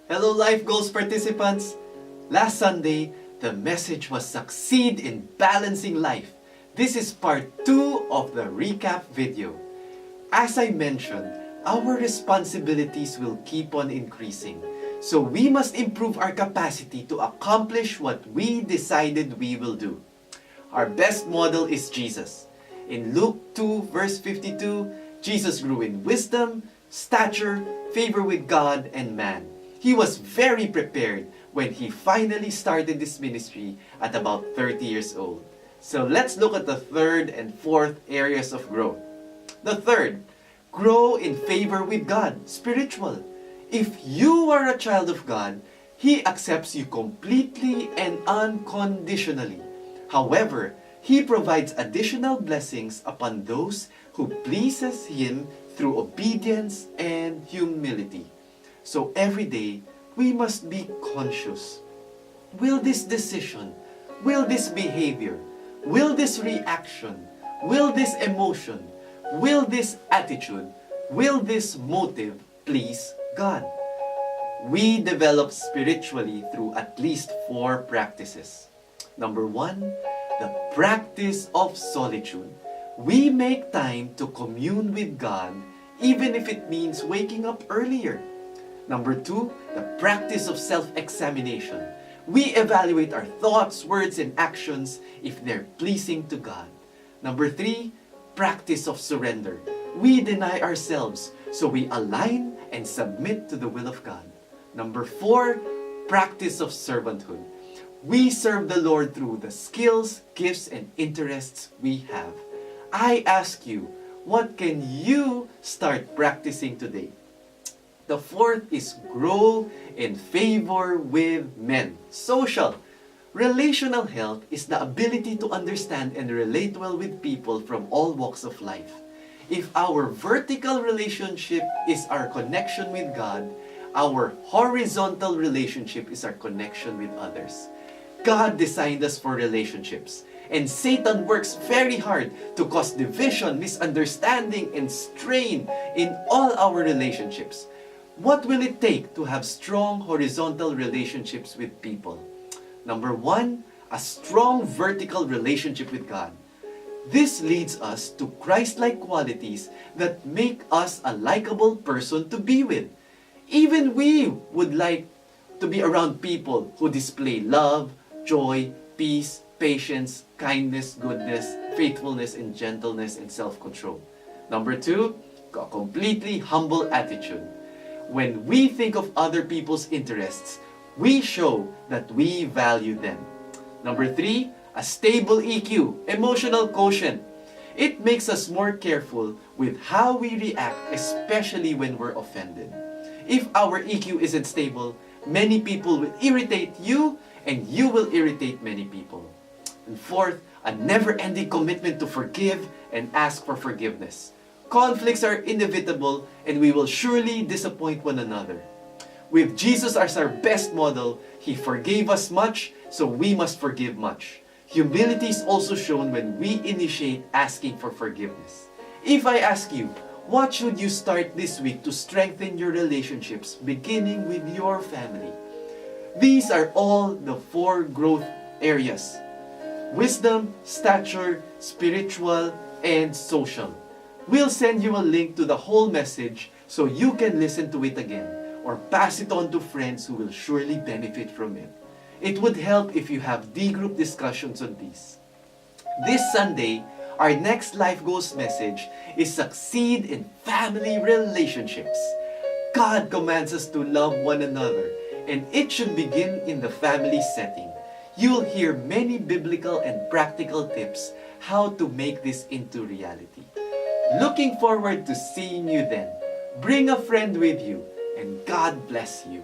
Hello Life Goals participants! Last Sunday, the message was Succeed in Balancing Life. This is part 2 of the recap video. As I mentioned, our responsibilities will keep on increasing. So we must improve our capacity to accomplish what we decided we will do. Our best model is Jesus. In Luke 2 verse 52, Jesus grew in wisdom, stature, favor with God and man. He was very prepared when he finally started this ministry at about 30 years old. So let's look at the third and fourth areas of growth. The third, grow in favor with God, spiritual. If you are a child of God, He accepts you completely and unconditionally. However, He provides additional blessings upon those who pleases Him through obedience and humility. So every day, we must be conscious. Will this decision, will this behavior, will this reaction, will this emotion, will this attitude, will this motive please God? We develop spiritually through at least 4 practices. Number 1, the practice of solitude. We make time to commune with God even if it means waking up earlier. Number 2, the practice of self-examination. We evaluate our thoughts, words, and actions if they're pleasing to God. Number 3, practice of surrender. We deny ourselves so we align and submit to the will of God. Number 4, practice of servanthood. We serve the Lord through the skills, gifts, and interests we have. I ask you, what can you start practicing today? The fourth is grow in favor with men. Social. Relational health is the ability to understand and relate well with people from all walks of life. If our vertical relationship is our connection with God, our horizontal relationship is our connection with others. God designed us for relationships, and Satan works very hard to cause division, misunderstanding, and strain in all our relationships. What will it take to have strong horizontal relationships with people? Number 1, a strong vertical relationship with God. This leads us to Christ-like qualities that make us a likable person to be with. Even we would like to be around people who display love, joy, peace, patience, kindness, goodness, faithfulness, and gentleness and self-control. Number 2, a completely humble attitude. When we think of other people's interests, we show that we value them. Number 3, a stable EQ, emotional quotient. It makes us more careful with how we react, especially when we're offended. If our EQ isn't stable, many people will irritate you and you will irritate many people. And fourth, a never-ending commitment to forgive and ask for forgiveness. Conflicts are inevitable and we will surely disappoint one another. With Jesus as our best model, He forgave us much, so we must forgive much. Humility is also shown when we initiate asking for forgiveness. If I ask you, what should you start this week to strengthen your relationships, beginning with your family? These are all the 4 growth areas: wisdom, stature, spiritual, and social. We'll send you a link to the whole message so you can listen to it again or pass it on to friends who will surely benefit from it. It would help if you have D-group discussions on these. This Sunday, our next Life Goals message is Succeed in Family Relationships. God commands us to love one another, and it should begin in the family setting. You'll hear many biblical and practical tips how to make this into reality. Looking forward to seeing you then. Bring a friend with you, and God bless you.